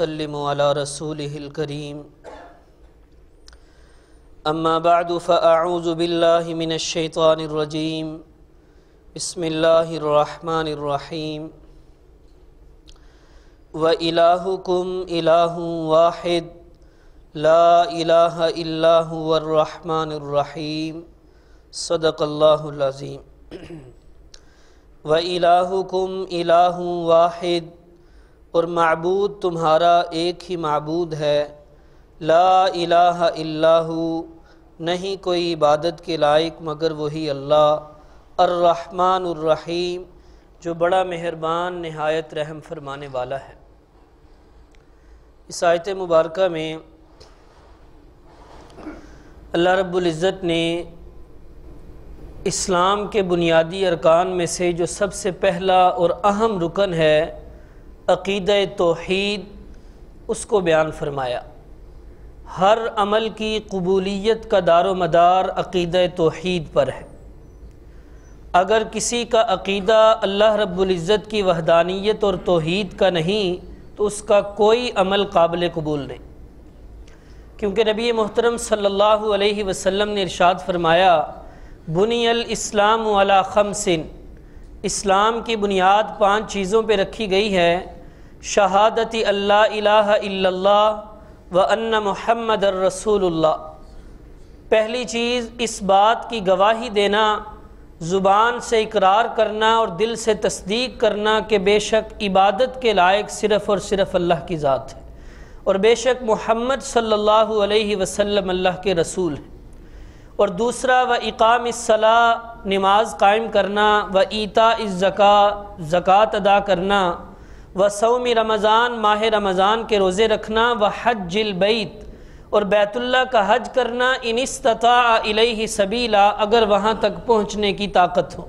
وسلموا على رسوله الكريم أما بعد فأعوذ بالله من الشيطان الرجيم بسم الله الرحمن الرحيم وإلهكم إله واحد لا إله إلا هو الرحمن الرحيم صدق الله العظيم وإلهكم إله واحد اور معبود تمہارا ایک ہی معبود ہے، لا الہ الا ہو، نہیں کوئی عبادت کے لائق مگر وہی اللہ، الرحمن الرحیم، جو بڑا مہربان نہایت رحم فرمانے والا ہے۔ اس آیت مبارکہ میں اللہ رب العزت نے اسلام کے بنیادی ارکان میں سے جو سب سے پہلا اور اہم رکن ہے عقیدہ توحید، اس کو بیان فرمایا۔ ہر عمل کی قبولیت کا دار و مدار عقیدہ توحید پر ہے۔ اگر کسی کا عقیدہ اللہ رب العزت کی وحدانیت اور توحید کا نہیں تو اس کا کوئی عمل قابل قبول نہیں، کیونکہ نبی محترم صلی اللہ علیہ وسلم نے ارشاد فرمایا، بنی الاسلام علی خمس، اسلام کی بنیاد 5 چیزوں پہ رکھی گئی ہے، شہادت اللہ الہ الا اللہ وان محمد الرسول اللہ۔ پہلی چیز اس بات کی گواہی دینا، زبان سے اقرار کرنا اور دل سے تصدیق کرنا کہ بے شک عبادت کے لائق صرف اور صرف اللہ کی ذات ہے، اور بے شک محمد صلی اللہ علیہ وسلم اللہ کے رسول ہیں۔ اور دوسرا اقام الصلاۃ، نماز قائم کرنا، ایتاء الزکاۃ، زکوٰۃ ادا کرنا، صوم رمضان، ماہ رمضان کے روزے رکھنا، حج البیت، اور بیت اللہ کا حج کرنا، ان استطاع الیہ سبیلا، اگر وہاں تک پہنچنے کی طاقت ہو۔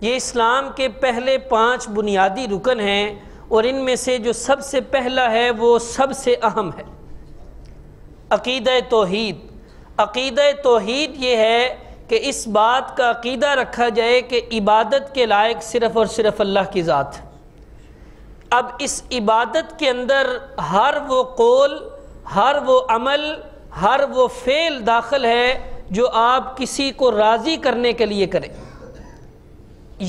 یہ اسلام کے پہلے 5 بنیادی رکن ہیں، اور ان میں سے جو سب سے پہلا ہے وہ سب سے اہم ہے، عقیدہ توحید۔ عقیدہ توحید یہ ہے کہ اس بات کا عقیدہ رکھا جائے کہ عبادت کے لائق صرف اور صرف اللہ کی ذات ہے۔ اب اس عبادت کے اندر ہر وہ قول، ہر وہ عمل، ہر وہ فعل داخل ہے جو آپ کسی کو راضی کرنے کے لیے کریں۔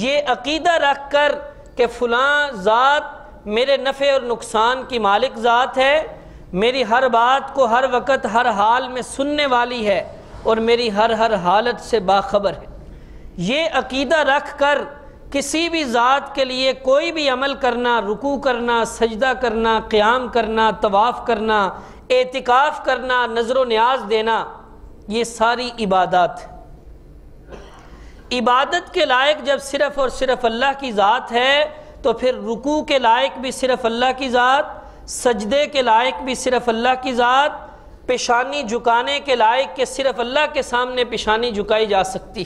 یہ عقیدہ رکھ کر کہ فلاں ذات میرے نفع اور نقصان کی مالک ذات ہے، میری ہر بات کو ہر وقت ہر حال میں سننے والی ہے، اور میری ہر حالت سے باخبر ہے، یہ عقیدہ رکھ کر کسی بھی ذات کے لیے کوئی بھی عمل کرنا، رکوع کرنا، سجدہ کرنا، قیام کرنا، طواف کرنا، اعتکاف کرنا، نظر و نیاز دینا، یہ ساری عبادات ہیں۔ عبادت کے لائق جب صرف اور صرف اللہ کی ذات ہے تو پھر رکوع کے لائق بھی صرف اللہ کی ذات، سجدے کے لائق بھی صرف اللہ کی ذات، پیشانی جھکانے کے لائق کہ صرف اللہ کے سامنے پیشانی جھکائی جا سکتی،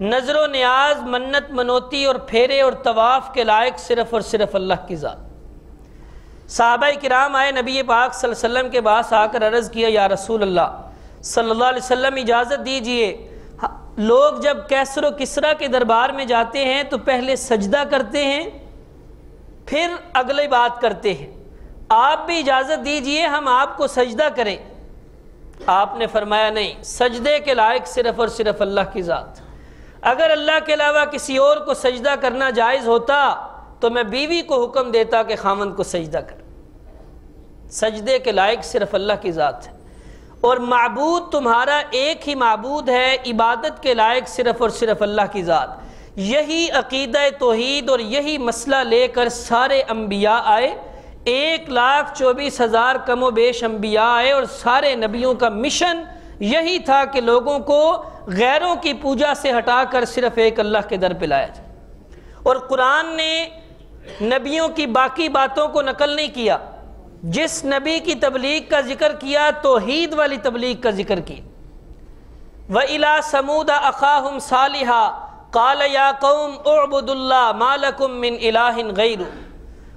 نظر و نیاز، منت منوتی اور پھیرے اور طواف کے لائق صرف اور صرف اللہ کی ذات۔ صحابہ کرام آئے نبی پاک صلی اللہ علیہ وسلم کے پاس آ کر عرض کیا، یا رسول اللہ صلی اللہ علیہ وسلم اجازت دیجئے، لوگ جب کیسر و کسریٰ کے دربار میں جاتے ہیں تو پہلے سجدہ کرتے ہیں پھر اگلی بات کرتے ہیں، آپ بھی اجازت دیجئے ہم آپ کو سجدہ کریں۔ آپ نے فرمایا نہیں، سجدے کے لائق صرف اور صرف اللہ کی ذات۔ اگر اللہ کے علاوہ کسی اور کو سجدہ کرنا جائز ہوتا تو میں بیوی کو حکم دیتا کہ خاوند کو سجدہ کر۔ سجدے کے لائق صرف اللہ کی ذات ہے، اور معبود تمہارا ایک ہی معبود ہے، عبادت کے لائق صرف اور صرف اللہ کی ذات۔ یہی عقیدہ توحید اور یہی مسئلہ لے کر سارے انبیاء آئے، 1,24,000 کم و بیش انبیاء آئے، اور سارے نبیوں کا مشن یہی تھا کہ لوگوں کو غیروں کی پوجا سے ہٹا کر صرف ایک اللہ کے در پہ لایا جائے۔ اور قرآن نے نبیوں کی باقی باتوں کو نقل نہیں کیا، جس نبی کی تبلیغ کا ذکر کیا توحید والی تبلیغ کا ذکر کیا۔ وَإِلَىٰ ثَمُودَ أَخَاهُمْ صَالِحًا قَالَ يَا قَوْمِ اعْبُدُوا اللَّهَ مَا لَكُم مِّنْ إِلَٰهٍ غَيْرُهُ۔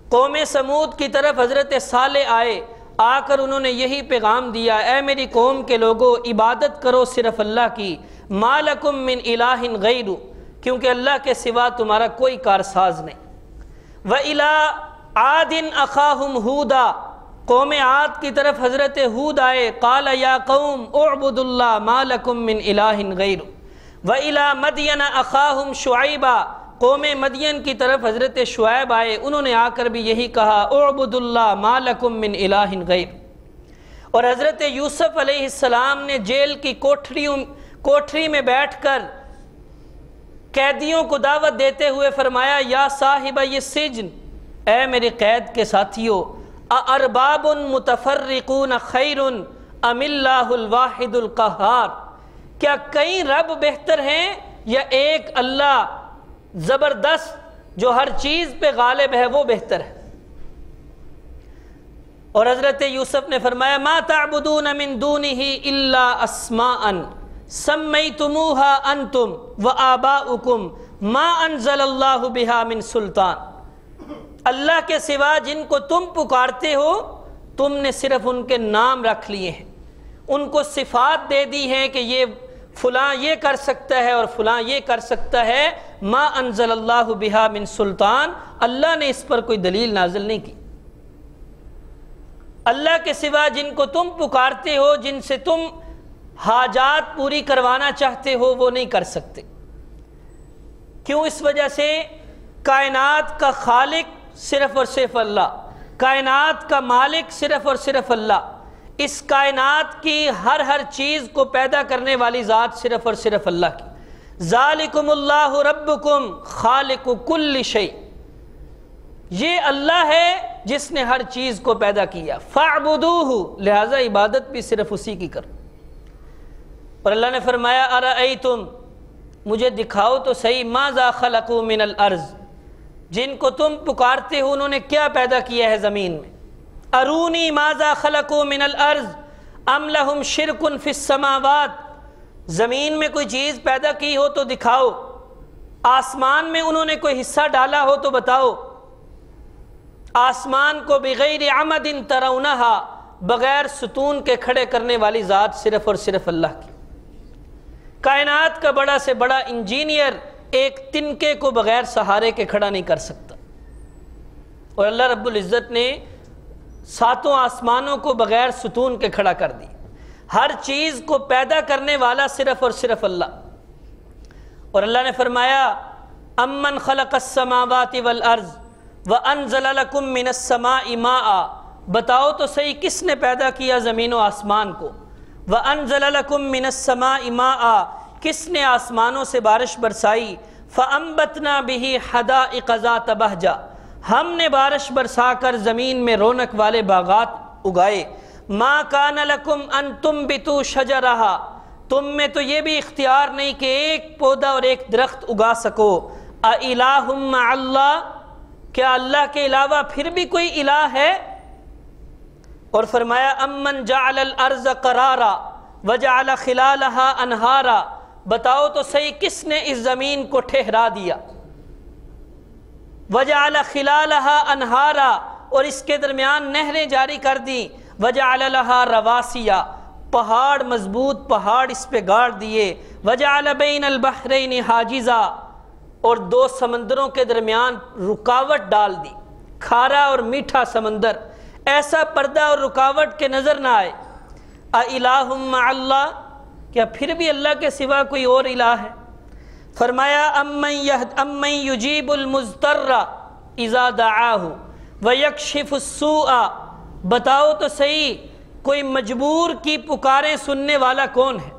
قوم سمود کی طرف حضرت صالح آئے، آ کر انہوں نے یہی پیغام دیا، اے میری قوم کے لوگوں عبادت کرو صرف اللہ کی، مَا لَكُم مِّنْ إِلَٰهٍ غَيْرُهُ، کیونکہ اللہ کے سوا تمہارا کوئی کارساز نہیں۔ وَإِلَىٰ عاد اخاہم ہودا، قوم عاد کی طرف حضرت ہود آئے، قال یا قوم اعبدوا اللہ ما لکم من الہ غیر، وَإِلَى مَدْيَنَ أَخَاهُمْ شُعَيْبًا، قوم مدین کی طرف حضرت شعیب آئے، انہوں نے آ کر بھی یہی کہا اعبدوا اللہ ما لکم من الہ غیر۔ اور حضرت یوسف علیہ السلام نے جیل کی کوٹھری میں بیٹھ کر قیدیوں کو دعوت دیتے ہوئے فرمایا یا صاحب یہ سجن، اے میرے قید کے ساتھیو، اَأَرْبَابٌ مُتَفَرِّقُونَ خَيْرٌ أَمِ اللَّهُ الْوَاحِدُ الْقَهَّارُ، کیا کئی رب بہتر ہیں یا ایک اللہ زبردست جو ہر چیز پہ غالب ہے وہ بہتر ہے؟ اور حضرت یوسف نے فرمایا ما تعبدون من دونہ الا اسماء سمیتموها انتم وآباؤکم ما انزل اللہ بہا من سلطان، اللہ کے سوا جن کو تم پکارتے ہو تم نے صرف ان کے نام رکھ لیے ہیں، ان کو صفات دے دی ہیں کہ یہ فلاں یہ کر سکتا ہے اور فلاں یہ کر سکتا ہے، ما انزل اللہ بہا من سلطان، اللہ نے اس پر کوئی دلیل نازل نہیں کی۔ اللہ کے سوا جن کو تم پکارتے ہو، جن سے تم حاجات پوری کروانا چاہتے ہو، وہ نہیں کر سکتے۔ کیوں؟ اس وجہ سے کائنات کا خالق صرف اور صرف اللہ، کائنات کا مالک صرف اور صرف اللہ، اس کائنات کی ہر چیز کو پیدا کرنے والی ذات صرف اور صرف اللہ کی۔ ذالکم اللہ ربکم خالق کل شیء، یہ اللہ ہے جس نے ہر چیز کو پیدا کیا، فاعبدوہ، لہذا عبادت بھی صرف اسی کی کرو۔ اور اللہ نے فرمایا ارأیتم، مجھے دکھاؤ تو صحیح، ماذا خلقوا من الارض، جن کو تم پکارتے ہو انہوں نے کیا پیدا کیا ہے زمین میں۔ ارونی ماذا خلقوا من الارض ام لہم شرک فی السماوات، زمین میں کوئی چیز پیدا کی ہو تو دکھاؤ، آسمان میں انہوں نے کوئی حصہ ڈالا ہو تو بتاؤ۔ آسمان کو بغیر عمد ترونہا، بغیر ستون کے کھڑے کرنے والی ذات صرف اور صرف اللہ کی۔ کائنات کا بڑا سے بڑا انجینئر ایک تنکے کو بغیر سہارے کے کھڑا نہیں کر سکتا، اور اللہ رب العزت نے ساتوں آسمانوں کو بغیر ستون کے کھڑا کر دی۔ ہر چیز کو پیدا کرنے والا صرف اور صرف اللہ۔ اور اللہ نے فرمایا امن خلق السماوات والارض وانزل لکم من السماء ماء، بتاؤ تو صحیح کس نے پیدا کیا زمین و آسمان کو، وانزل لکم من السماء ماء، کس نے آسمانوں سے بارش برسائی، فانبتنا به حدائق ذات بہجہ، ہم نے بارش برسا کر زمین میں رونق والے باغات اگائے۔ ما کان لکم ان تنبتوا شجرہا، تم میں تو یہ بھی اختیار نہیں کہ ایک پودا اور ایک درخت اگا سکو۔ اِلٰہٌ مع اللہ، کیا اللہ کے علاوہ پھر بھی کوئی الہ ہے؟ اور فرمایا امن جعل الارض قرارا وجعل خلالہا انہارا، بتاؤ تو صحیح کس نے اس زمین کو ٹھہرا دیا، وجعل خلالہا انہارا، اور اس کے درمیان نہریں جاری کر دی، وجعل لہا رواسیا، پہاڑ مضبوط پہاڑ اس پہ گاڑ دیے، وجعل بین البحرین حاجزا، اور دو سمندروں کے درمیان رکاوٹ ڈال دی، کھارا اور میٹھا سمندر، ایسا پردہ اور رکاوٹ کے نظر نہ آئے۔ اِلٰہٌ مع اللہ، کیا پھر بھی اللہ کے سوا کوئی اور الہ ہے؟ فرمایا امن یجیب المضطر اذا دعاہ ویکشف السوء، بتاؤ تو صحیح کوئی مجبور کی پکاریں سننے والا کون ہے،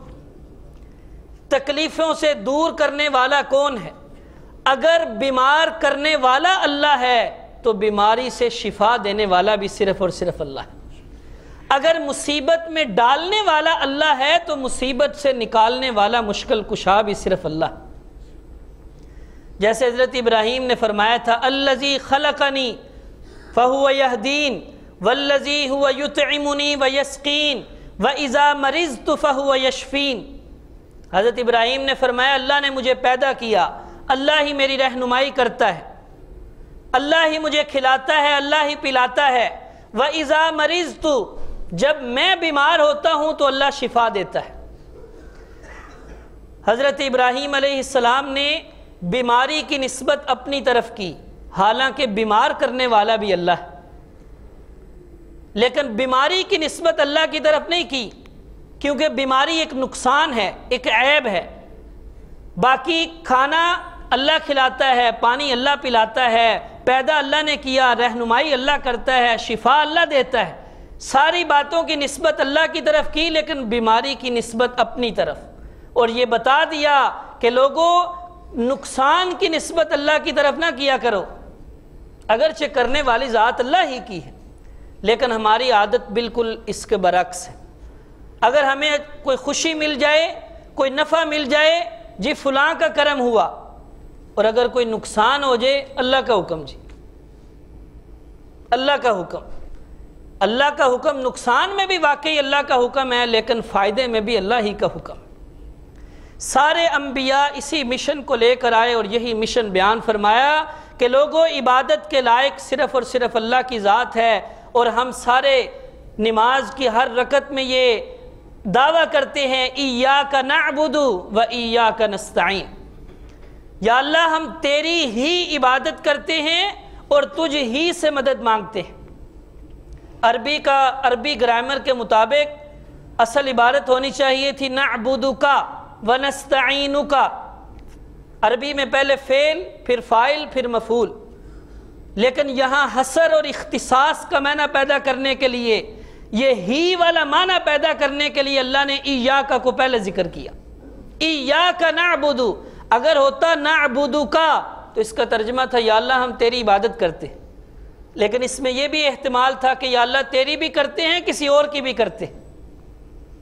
تکلیفوں سے دور کرنے والا کون ہے؟ اگر بیمار کرنے والا اللہ ہے تو بیماری سے شفا دینے والا بھی صرف اور صرف اللہ ہے۔ اگر مصیبت میں ڈالنے والا اللہ ہے تو مصیبت سے نکالنے والا مشکل کشا بھی صرف اللہ ہے۔ جیسے حضرت ابراہیم نے فرمایا تھا الذی خلقنی فہو یہدین والذی هو یطعمنی ویسقین واذا مرضت فہو یشفین۔ حضرت ابراہیم نے فرمایا اللہ نے مجھے پیدا کیا، اللہ ہی میری رہنمائی کرتا ہے، اللہ ہی مجھے کھلاتا ہے، اللہ ہی پلاتا ہے، وَإِذَا مَرِضْتُ، جب میں بیمار ہوتا ہوں تو اللہ شفا دیتا ہے۔ حضرت ابراہیم علیہ السلام نے بیماری کی نسبت اپنی طرف کی، حالانکہ بیمار کرنے والا بھی اللہ ہے، لیکن بیماری کی نسبت اللہ کی طرف نہیں کی، کیونکہ بیماری ایک نقصان ہے، ایک عیب ہے۔ باقی کھانا اللہ کھلاتا ہے، پانی اللہ پلاتا ہے، پیدا اللہ نے کیا، رہنمائی اللہ کرتا ہے، شفا اللہ دیتا ہے، ساری باتوں کی نسبت اللہ کی طرف کی، لیکن بیماری کی نسبت اپنی طرف، اور یہ بتا دیا کہ لوگوں نقصان کی نسبت اللہ کی طرف نہ کیا کرو، اگرچہ کرنے والی ذات اللہ ہی کی ہے، لیکن ہماری عادت بالکل اس کے برعکس ہے۔ اگر ہمیں کوئی خوشی مل جائے، کوئی نفع مل جائے، جی فلاں کا کرم ہوا، اور اگر کوئی نقصان ہو جائے، اللہ کا حکم، جی اللہ کا حکم، اللہ کا حکم نقصان میں بھی واقعی اللہ کا حکم ہے، لیکن فائدے میں بھی اللہ ہی کا حکم۔ سارے انبیاء اسی مشن کو لے کر آئے، اور یہی مشن بیان فرمایا کہ لوگوں عبادت کے لائق صرف اور صرف اللہ کی ذات ہے، اور ہم سارے نماز کی ہر رکعت میں یہ دعویٰ کرتے ہیں ایاک نعبد و ایاک نستعین، یا اللہ ہم تیری ہی عبادت کرتے ہیں اور تجھ ہی سے مدد مانگتے ہیں۔ عربی گرامر کے مطابق اصل عبارت ہونی چاہیے تھی نعبدک و نستعینک، عربی میں پہلے فعل، پھر فاعل، پھر مفعول، لیکن یہاں حصر اور اختصاص کا معنی پیدا کرنے کے لیے، یہ ہی والا معنی پیدا کرنے کے لیے اللہ نے ایاک کو پہلے ذکر کیا۔ ایاک نعبد، اگر ہوتا نعبدک تو اس کا ترجمہ تھا یا اللہ ہم تیری عبادت کرتے ہیں، لیکن اس میں یہ بھی احتمال تھا کہ یا اللہ تیری بھی کرتے ہیں، کسی اور کی بھی کرتے ہیں،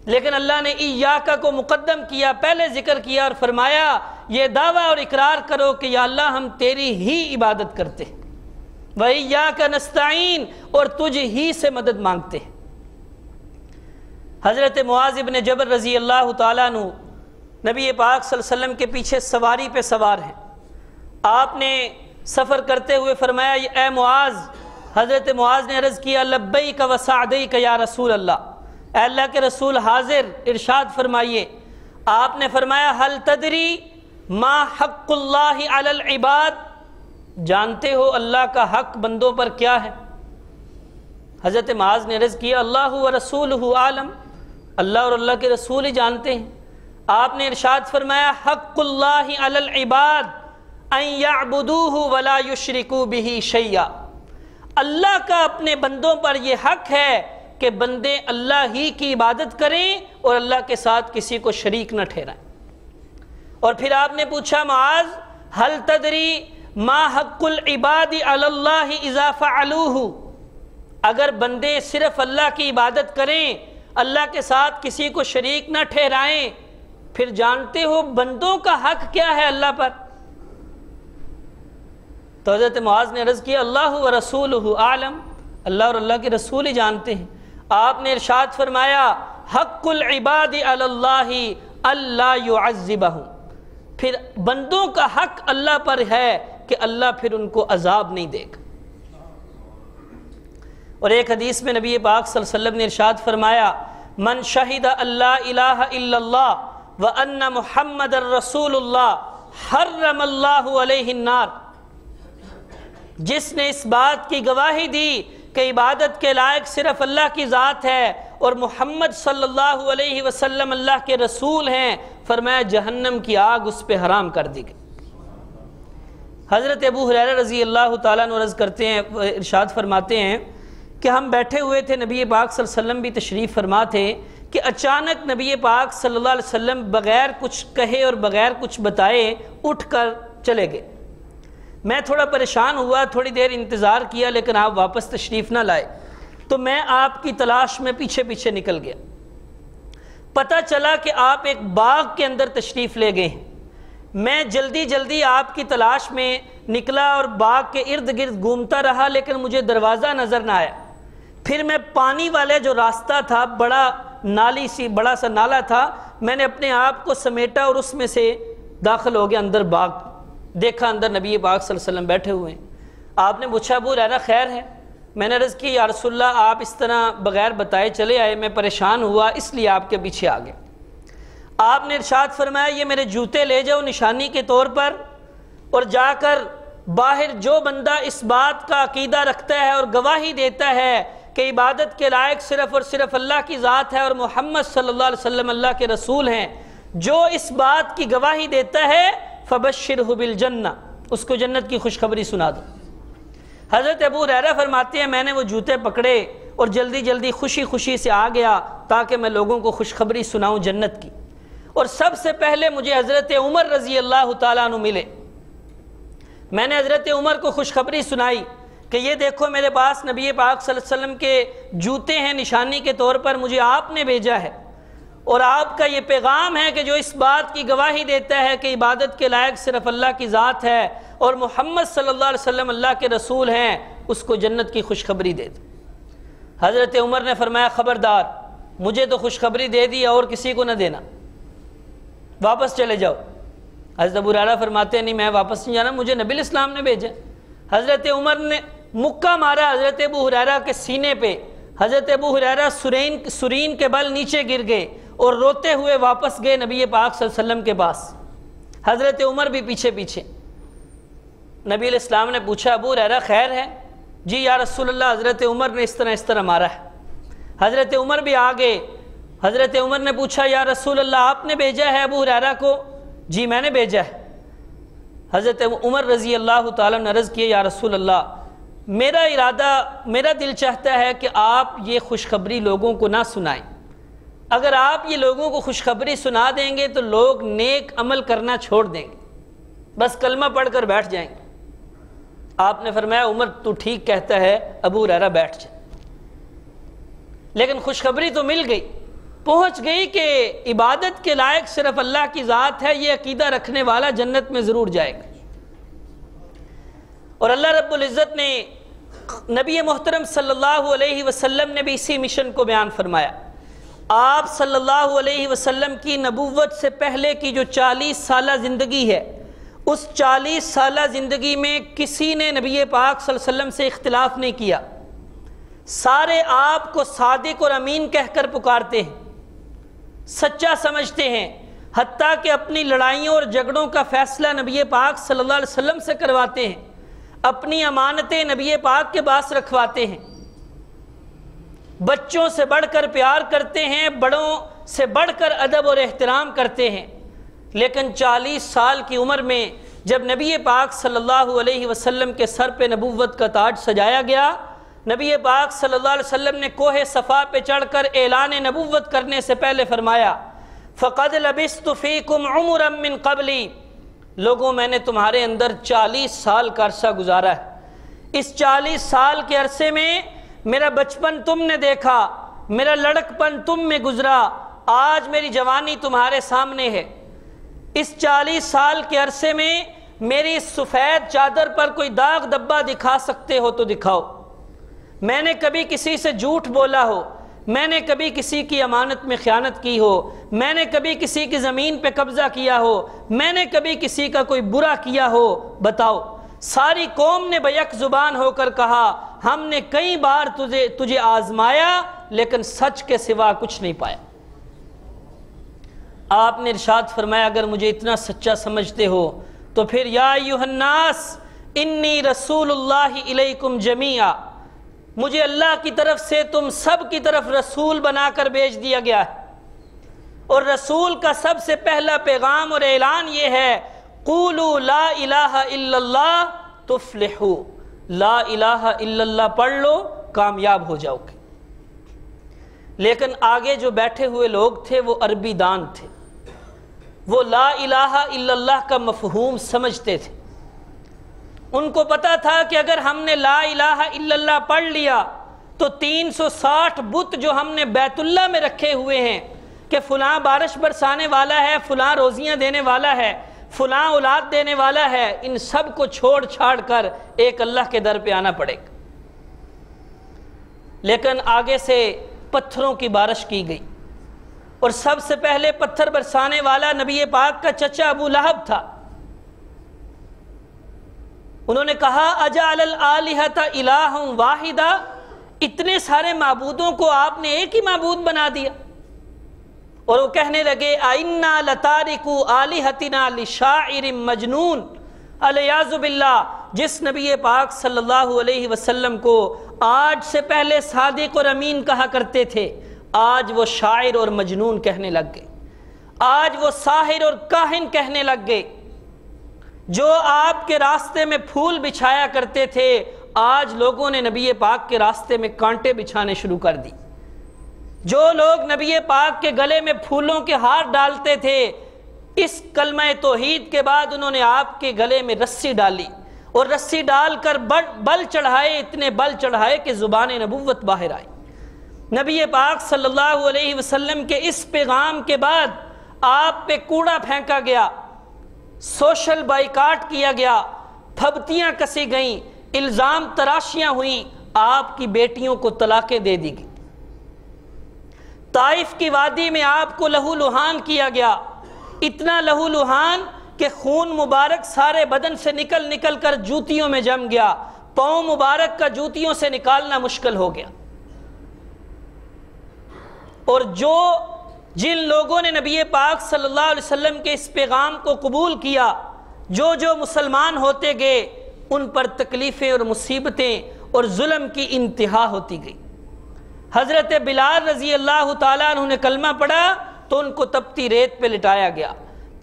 لیکن اللہ نے ایاک کو مقدم کیا، پہلے ذکر کیا اور فرمایا یہ دعویٰ اور اقرار کرو کہ یا اللہ ہم تیری ہی عبادت کرتے ہیں، وَإِيَّاكَ نَسْتَعِينُ، اور تجھ ہی سے مدد مانگتے ہیں۔ حضرت معاذ بن جبل رضی اللہ تعالیٰ عنہ نبی پاک صلی اللہ علیہ وسلم کے پیچھے سواری پہ سوار ہیں، آپ نے سفر کرتے ہوئے فرمایا اے معاذ، حضرت معاذ نے عرض کیا لبیک و سعدیک یا رسول اللہ، اے اللہ کے رسول حاضر، ارشاد فرمائیے۔ آپ نے فرمایا حل تدری ما حق اللہ علی العباد، جانتے ہو اللہ کا حق بندوں پر کیا ہے؟ حضرت معاذ نے عرض کیا اللہ و رسولہ عالم، اللہ اور اللہ کے رسول ہی جانتے ہیں۔ آپ نے ارشاد فرمایا حق اللہ علی العباد ان یعبدوہ ولا یشرکوا بہ شیئا، اللہ کا اپنے بندوں پر یہ حق ہے کہ بندے اللہ ہی کی عبادت کریں اور اللہ کے ساتھ کسی کو شریک نہ ٹھہرائیں۔ اور پھر آپ نے پوچھا معاذ حل تدری ما حق العباد علی اللہ اذا فعلوہ، اگر بندے صرف اللہ کی عبادت کریں، اللہ کے ساتھ کسی کو شریک نہ ٹھہرائیں، پھر جانتے ہو بندوں کا حق کیا ہے اللہ پر؟ تو حضرت معاذ نے عرض کیا اللہ و رسولہ عالم، اللہ اور اللہ کے رسول ہی جانتے ہیں۔ آپ نے ارشاد فرمایا حق العباد علی اللہ اللہ یعذبہم، پھر بندوں کا حق اللہ پر ہے کہ اللہ پھر ان کو عذاب نہیں دے گا۔ اور ایک حدیث میں نبی پاک صلی اللہ علیہ وسلم نے ارشاد فرمایا من شہد اللہ الہ الا اللہ وان محمد الرسول اللہ حرم اللہ علیہ النار، جس نے اس بات کی گواہی دی کہ عبادت کے لائق صرف اللہ کی ذات ہے اور محمد صلی اللہ علیہ وسلم اللہ کے رسول ہیں، فرمایا جہنم کی آگ اس پہ حرام کر دی گئی۔ حضرت ابو ہریرہ رضی اللہ تعالیٰ عنہ عرض کرتے ہیں، ارشاد فرماتے ہیں کہ ہم بیٹھے ہوئے تھے، نبی پاک صلی اللہ علیہ وسلم بھی تشریف فرما تھے، کہ اچانک نبی پاک صلی اللہ علیہ وسلم بغیر کچھ کہے اور بغیر کچھ بتائے اٹھ کر چلے گئے۔ میں تھوڑا پریشان ہوا، تھوڑی دیر انتظار کیا، لیکن آپ واپس تشریف نہ لائے، تو میں آپ کی تلاش میں پیچھے پیچھے نکل گیا۔ پتہ چلا کہ آپ ایک باغ کے اندر تشریف لے گئے ہیں۔ میں جلدی جلدی آپ کی تلاش میں نکلا اور باغ کے ارد گرد گھومتا رہا، لیکن مجھے دروازہ نظر نہ آیا۔ پھر میں پانی والے جو راستہ تھا، بڑا سا نالا تھا، میں نے اپنے آپ کو سمیٹا اور اس میں سے داخل ہو گیا اندر باغ۔ دیکھا اندر نبی پاک صلی اللہ علیہ وسلم بیٹھے ہوئے ہیں۔ آپ نے پوچھا ابو ہریرہ خیر ہے؟ میں نے عرض کی یا رسول اللہ آپ اس طرح بغیر بتائے چلے آئے، میں پریشان ہوا اس لیے آپ کے پیچھے آ گیا۔ آپ نے ارشاد فرمایا یہ میرے جوتے لے جاؤ نشانی کے طور پر، اور جا کر باہر جو بندہ اس بات کا عقیدہ رکھتا ہے اور گواہی دیتا ہے کہ عبادت کے لائق صرف اور صرف اللہ کی ذات ہے اور محمد صلی اللہ علیہ وسلم اللہ کے رسول ہیں، جو اس بات کی گواہی دیتا ہے فبشرہ بالجنہ، اس کو جنت کی خوشخبری سنا دو۔ حضرت ابو ہریرہ فرماتے ہیں میں نے وہ جوتے پکڑے اور جلدی جلدی خوشی خوشی سے آ گیا تاکہ میں لوگوں کو خوشخبری سناؤں جنت کی، اور سب سے پہلے مجھے حضرت عمر رضی اللہ تعالیٰ عنہ ملے۔ میں نے حضرت عمر کو خوشخبری سنائی کہ یہ دیکھو میرے پاس نبی پاک صلی اللہ علیہ وسلم کے جوتے ہیں، نشانی کے طور پر مجھے آپ نے بھیجا ہے، اور آپ کا یہ پیغام ہے کہ جو اس بات کی گواہی دیتا ہے کہ عبادت کے لائق صرف اللہ کی ذات ہے اور محمد صلی اللہ علیہ وسلم اللہ کے رسول ہیں، اس کو جنت کی خوشخبری دے دو۔ حضرت عمر نے فرمایا خبردار، مجھے تو خوشخبری دے دی اور کسی کو نہ دینا، واپس چلے جاؤ۔ حضرت ابو ہریرہ فرماتے ہیں نہیں میں واپس نہیں جانا، مجھے نبی الاسلام نے بھیجا۔ حضرت عمر نے مکہ مارا حضرت ابو ہریرہ کے سینے پہ، حضرت ابو ہریرہ سرین کے بل نیچے گر گئے اور روتے ہوئے واپس گئے نبی پاک صلی اللہ علیہ وسلم کے پاس، حضرت عمر بھی پیچھے پیچھے۔ نبی علیہ السلام نے پوچھا ابو ہریرہ خیر ہے؟ جی یا رسول اللہ حضرت عمر نے اس طرح مارا ہے۔ حضرت عمر بھی آگے، حضرت عمر نے پوچھا یا رسول اللہ آپ نے بھیجا ہے ابو ہریرہ کو؟ جی میں نے بھیجا ہے۔ حضرت عمر رضی اللہ تعالیٰ نے عرض کیا یا رسول اللہ میرا دل چاہتا ہے کہ آپ یہ خوشخبری لوگوں کو نہ سنائیں، اگر آپ یہ لوگوں کو خوشخبری سنا دیں گے تو لوگ نیک عمل کرنا چھوڑ دیں گے، بس کلمہ پڑھ کر بیٹھ جائیں گے۔ آپ نے فرمایا عمر تو ٹھیک کہتا ہے، ابو ہریرہ بیٹھ جائے۔ لیکن خوشخبری تو مل گئی، پہنچ گئی کہ عبادت کے لائق صرف اللہ کی ذات ہے، یہ عقیدہ رکھنے والا جنت میں ضرور جائے گا۔ اور اللہ رب العزت نے نبی محترم صلی اللہ علیہ وسلم نے بھی اسی مشن کو بیان فرمایا۔ آپ صلی اللہ علیہ وسلم کی نبوت سے پہلے کی جو 40 سالہ زندگی ہے، اس 40 سالہ زندگی میں کسی نے نبی پاک صلی اللہ علیہ وسلم سے اختلاف نہیں کیا، سارے آپ کو صادق اور امین کہہ کر پکارتے ہیں، سچا سمجھتے ہیں، حتیٰ کہ اپنی لڑائیوں اور جھگڑوں کا فیصلہ نبی پاک صلی اللہ علیہ وسلم سے کرواتے ہیں، اپنی امانتیں نبی پاک کے پاس رکھواتے ہیں، بچوں سے بڑھ کر پیار کرتے ہیں، بڑوں سے بڑھ کر ادب اور احترام کرتے ہیں۔ لیکن 40 سال کی عمر میں جب نبی پاک صلی اللہ علیہ وسلم کے سر پہ نبوت کا تاج سجایا گیا، نبی پاک صلی اللہ علیہ وسلم نے کوہ صفا پہ چڑھ کر اعلان نبوت کرنے سے پہلے فرمایا فَقَدْ لَبِثْتُ فِيكُمْ عُمُرًا مِّن قَبْلِي، لوگوں میں نے تمہارے اندر 40 سال کا عرصہ گزارا ہے، اس 40 سال کے عرصے میں میرا بچپن تم نے دیکھا، میرا لڑکپن تم میں گزرا، آج میری جوانی تمہارے سامنے ہے، اس 40 سال کے عرصے میں میری سفید چادر پر کوئی داغ دبا دکھا سکتے ہو تو دکھاؤ، میں نے کبھی کسی سے جھوٹ بولا ہو، میں نے کبھی کسی کی امانت میں خیانت کی ہو، میں نے کبھی کسی کی زمین پہ قبضہ کیا ہو، میں نے کبھی کسی کا کوئی برا کیا ہو، بتاؤ۔ ساری قوم نے بیک زبان ہو کر کہا ہم نے کئی بار تجھے آزمایا لیکن سچ کے سوا کچھ نہیں پایا۔ آپ نے ارشاد فرمایا اگر مجھے اتنا سچا سمجھتے ہو تو پھر یا ایھا الناس انی رسول اللہ الیکم جمیعا، مجھے اللہ کی طرف سے تم سب کی طرف رسول بنا کر بھیج دیا گیا ہے، اور رسول کا سب سے پہلا پیغام اور اعلان یہ ہے قولوا لا الہ الا اللہ تفلحوا، لا الہ الا اللہ پڑھ لو کامیاب ہو جاؤ گے۔ لیکن آگے جو بیٹھے ہوئے لوگ تھے وہ عربی دان تھے، وہ لا الہ الا اللہ کا مفہوم سمجھتے تھے، ان کو پتا تھا کہ اگر ہم نے لا الہ الا اللہ پڑھ لیا تو 360 بت جو ہم نے بیت اللہ میں رکھے ہوئے ہیں کہ فلاں بارش برسانے والا ہے، فلاں روزیاں دینے والا ہے، فلاں اولاد دینے والا ہے، ان سب کو چھوڑ چھاڑ کر ایک اللہ کے در پہ آنا پڑے گا۔ لیکن آگے سے پتھروں کی بارش کی گئی، اور سب سے پہلے پتھر برسانے والا نبی پاک کا چچا ابو لہب تھا۔ انہوں نے کہا اجعل الآلہۃ الہا واحدا، اتنے سارے معبودوں کو آپ نے ایک ہی معبود بنا دیا۔ اور وہ کہنے لگے اِنَّا لَتَارِكُوا آلِهَتِنَا لِشَاعِرٍ مَجْنُونٍ، علیاذ باللہ جس نبی پاک صلی اللہ علیہ وسلم کو آج سے پہلے صادق اور امین کہا کرتے تھے، آج وہ شاعر اور مجنون کہنے لگ گئے، آج وہ ساحر اور کاہن کہنے لگ گئے۔ جو آپ کے راستے میں پھول بچھایا کرتے تھے، آج لوگوں نے نبی پاک کے راستے میں کانٹے بچھانے شروع کر دی۔ جو لوگ نبی پاک کے گلے میں پھولوں کے ہار ڈالتے تھے، اس کلمہ توحید کے بعد انہوں نے آپ کے گلے میں رسی ڈالی، اور رسی ڈال کر بل چڑھائے، اتنے بل چڑھائے کہ زبان نبوت باہر آئی۔ نبی پاک صلی اللہ علیہ وسلم کے اس پیغام کے بعد آپ پہ کوڑا پھینکا گیا، سوشل بائیکاٹ کیا گیا، پھبتیاں کسی گئیں، الزام تراشیاں ہوئیں، آپ کی بیٹیوں کو طلاقیں دے دی گئی، طائف کی وادی میں آپ کو لہو لہان کیا گیا، اتنا لہو لہان کہ خون مبارک سارے بدن سے نکل کر جوتیوں میں جم گیا، پاؤں مبارک کا جوتیوں سے نکالنا مشکل ہو گیا۔ اور جن لوگوں نے نبی پاک صلی اللہ علیہ وسلم کے اس پیغام کو قبول کیا، جو مسلمان ہوتے گئے، ان پر تکلیفیں اور مصیبتیں اور ظلم کی انتہا ہوتی گئی۔ حضرت بلال رضی اللہ تعالیٰ عنہ نے کلمہ پڑھا تو ان کو تپتی ریت پہ لٹایا گیا،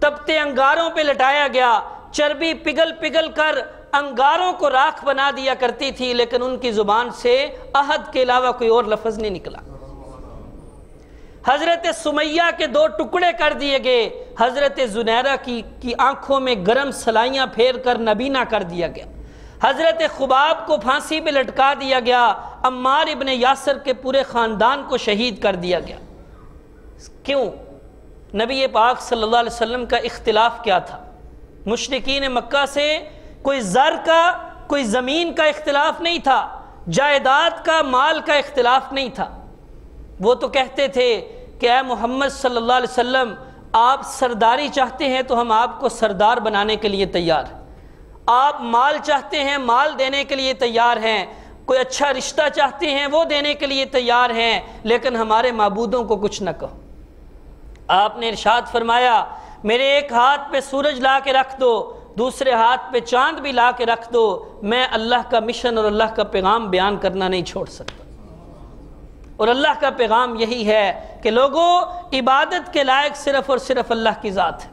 تپتے انگاروں پہ لٹایا گیا، چربی پگھل کر انگاروں کو راکھ بنا دیا کرتی تھی، لیکن ان کی زبان سے عہد کے علاوہ کوئی اور لفظ نہیں نکلا۔ حضرت سمیہ کے 2 ٹکڑے کر دیے گئے، حضرت زنیرہ کی آنکھوں میں گرم سلائیاں پھیر کر نبینا کر دیا گیا، حضرت خباب کو پھانسی پہ لٹکا دیا گیا، عمار ابن یاسر کے پورے خاندان کو شہید کر دیا گیا۔ کیوں؟ نبی پاک صلی اللہ علیہ وسلم کا اختلاف کیا تھا؟ مشرکین مکہ سے کوئی زر کا، کوئی زمین کا اختلاف نہیں تھا، جائیداد کا، مال کا اختلاف نہیں تھا۔ وہ تو کہتے تھے کہ اے محمد صلی اللہ علیہ وسلم، آپ سرداری چاہتے ہیں تو ہم آپ کو سردار بنانے کے لیے تیار ہیں، آپ مال چاہتے ہیں مال دینے کے لیے تیار ہیں، کوئی اچھا رشتہ چاہتے ہیں وہ دینے کے لیے تیار ہیں، لیکن ہمارے معبودوں کو کچھ نہ کہو۔ آپ نے ارشاد فرمایا، میرے ایک ہاتھ پہ سورج لا کے رکھ دو، دوسرے ہاتھ پہ چاند بھی لا کے رکھ دو، میں اللہ کا مشن اور اللہ کا پیغام بیان کرنا نہیں چھوڑ سکتا۔ اور اللہ کا پیغام یہی ہے کہ لوگوں، عبادت کے لائق صرف اور صرف اللہ کی ذات ہے۔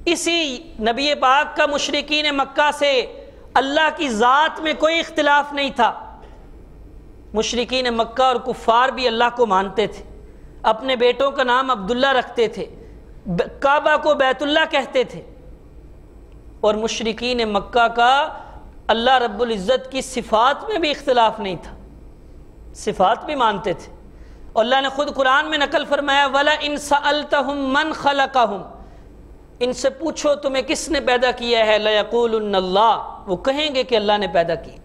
اسی نبی پاک کا مشرکین مکہ سے اللہ کی ذات میں کوئی اختلاف نہیں تھا۔ مشرکین مکہ اور کفار بھی اللہ کو مانتے تھے، اپنے بیٹوں کا نام عبداللہ رکھتے تھے، کعبہ کو بیت اللہ کہتے تھے، اور مشرکین مکہ کا اللہ رب العزت کی صفات میں بھی اختلاف نہیں تھا، صفات بھی مانتے تھے۔ اور اللہ نے خود قرآن میں نقل فرمایا، وَلَئِن سَأَلْتَهُم مَّن خَلَقَهُم، ان سے پوچھو تمہیں کس نے پیدا کیا ہے، لَيَقُولُنَّ اللَّهُ، وہ کہیں گے کہ اللہ نے پیدا کی۔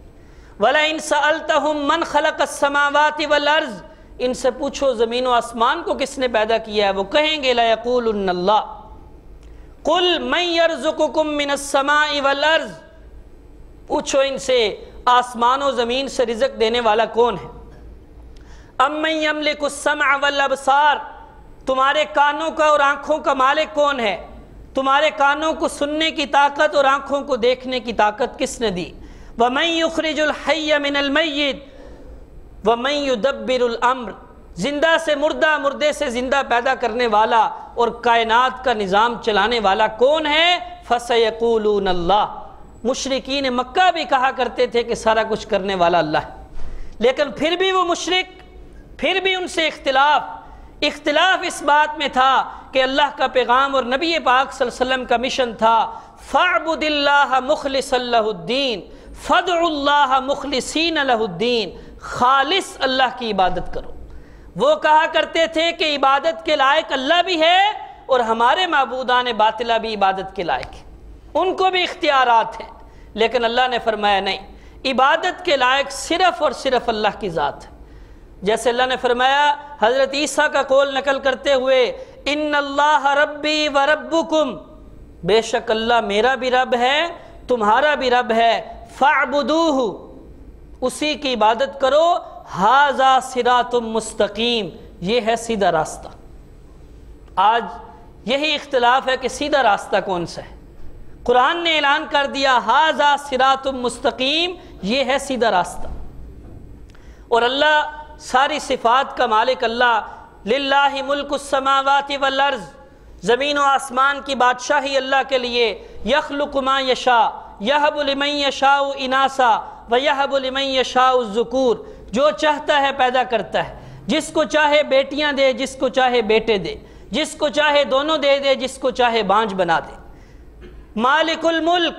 وَلَئِن سَأَلْتَهُم مَّن خَلَقَ السَّمَاوَاتِ وَالْأَرْضِ، ان سے پوچھو زمین و آسمان کو کس نے پیدا کیا ہے، وہ کہیں گے لَيَقُولُنَّ اللَّهُ۔ قُلْ مَن يَرْزُقُكُم مِّنَ السَّمَاءِ وَالْأَرْضِ، پوچھو ان سے آسمان و زمین سے رزق دینے والا کون ہے۔ أَمَّن يَمْلِكُ السَّمْعَ وَالْأَبْصَارَ، تمہارے کانوں کا اور آنکھوں کا مالک کون ہے، تمہارے کانوں کو سننے کی طاقت اور آنکھوں کو دیکھنے کی طاقت کس نے دی۔ وَمَن يُخْرِجُ الْحَيَّ مِنَ الْمَيِّتِ وَمَن يُدَبِّرُ الْأَمْرَ، زندہ سے مردہ، مردے سے زندہ پیدا کرنے والا اور کائنات کا نظام چلانے والا کون ہے؟ فَسَيَقُولُونَ اللَّهُ، مشرکین مکہ بھی کہا کرتے تھے کہ سارا کچھ کرنے والا اللہ ہے، لیکن پھر بھی وہ مشرک، پھر بھی ان سے اختلاف اس بات میں تھا کہ اللہ کا پیغام اور نبی پاک صلی اللہ علیہ وسلم کا مشن تھا، فَاعْبُدِ اللَّهَ مُخْلِصًا لَهُ الدِّينَ فَادْعُوا اللَّهَ مُخْلِصِينَ لَهُ الدِّينَ، خالص اللہ کی عبادت کرو۔ وہ کہا کرتے تھے کہ عبادت کے لائق اللہ بھی ہے اور ہمارے معبودان باطلہ بھی عبادت کے لائق ہیں، ان کو بھی اختیارات ہیں، لیکن اللہ نے فرمایا نہیں، عبادت کے لائق صرف اور صرف اللہ کی ذات ہے۔ جیسے اللہ نے فرمایا حضرت عیسیٰ کا قول نقل کرتے ہوئے، ان اللہ ربی و ربکم، بے شک اللہ میرا بھی رب ہے تمہارا بھی رب ہے، فاعبدوہ، اسی کی عبادت کرو، ھذا صراط مستقیم، یہ ہے سیدھا راستہ۔ آج یہی اختلاف ہے کہ سیدھا راستہ کون سا ہے، قرآن نے اعلان کر دیا ھذا صراط مستقیم، یہ ہے سیدھا راستہ۔ اور اللہ ساری صفات کا مالک اللہ، للہ ملک السماوات والارض، زمین و آسمان کی بادشاہی اللہ کے لیے، یخلق ما یشاء یہب لمن یشاء اناسا ویہب لمن یشاء الذکور، جو چاہتا ہے پیدا کرتا ہے، جس کو چاہے بیٹیاں دے، جس کو چاہے بیٹے دے، جس کو چاہے دونوں دے دے، جس کو چاہے بانجھ بنا دے۔ مالک الملک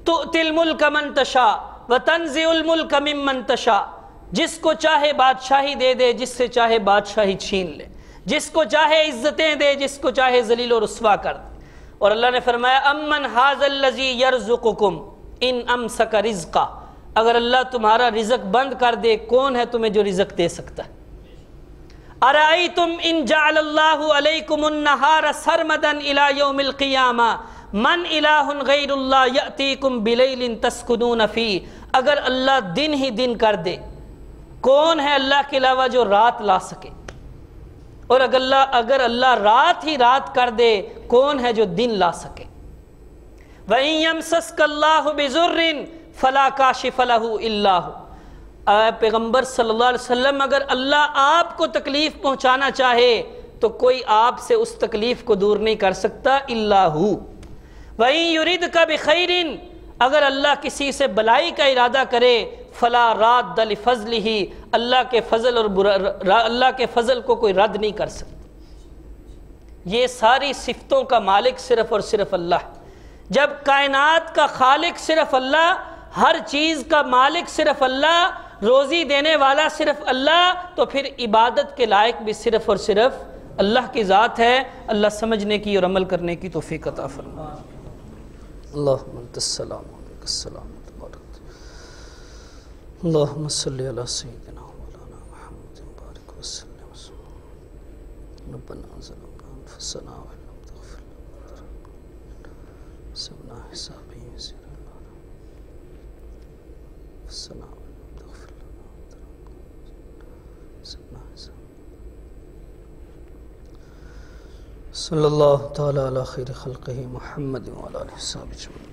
تؤتی الملک من تشاء وتنزع الملک ممن تشاء، جس کو چاہے بادشاہی دے دے، جس سے چاہے بادشاہی چھین لے، جس کو چاہے عزتیں دے، جس کو چاہے ذلیل و رسوا کر دے۔ اور اللہ نے فرمایا امن ھذا الذی یرزقکم ان امسک رزقا، اگر اللہ تمہارا رزق بند کر دے کون ہے تمہیں جو رزق دے سکتا ہے؟ ارأیتم ان جعل اللہ علیکم النہار سرمدا الی یوم القیامہ من الہ غیر اللہ یأتیکم بلیل تسکنون فیہ، اگر اللہ دن ہی دن کر دے کون ہے اللہ کے علاوہ جو رات لا سکے؟ اور اگر اللہ رات ہی رات کر دے کون ہے جو دن لا سکے؟ وَإِن يَمْسَسْكَ اللَّهُ بِضُرٍّ فَلَا كَاشِفَ لَهُ إِلَّا هُوَ، اے پیغمبر صلی اللہ علیہ وسلم اگر اللہ آپ کو تکلیف پہنچانا چاہے تو کوئی آپ سے اس تکلیف کو دور نہیں کر سکتا الا ہو۔ وَإِن يُرِدْكَ بِخَيْرٍ، اگر اللہ کسی سے بلائی کا ارادہ کرے فلا راد لفضلہ، اللہ کے فضل کو کوئی رد نہیں کر سکتا۔ یہ ساری صفتوں کا مالک صرف اور صرف اللہ ہے۔ جب کائنات کا خالق صرف اللہ، ہر چیز کا مالک صرف اللہ، روزی دینے والا صرف اللہ، تو پھر عبادت کے لائق بھی صرف اور صرف اللہ کی ذات ہے۔ اللہ سمجھنے کی اور عمل کرنے کی توفیق عطا فرمائے۔ اللہم انت السلام و علیک السلام اللہم صلی علی سیدنا مولانا محمد بارک وسلم ربنا ظلمنا انفسنا وان لم تغفر لنا وترحمنا حسابی یسیر انفسنا وان لم تغفر لنا وترحمنا حسابی۔ صلی اللہ تعالی علی خیر خلقہ محمد وعلی آلہ وصحبہ اجمعین۔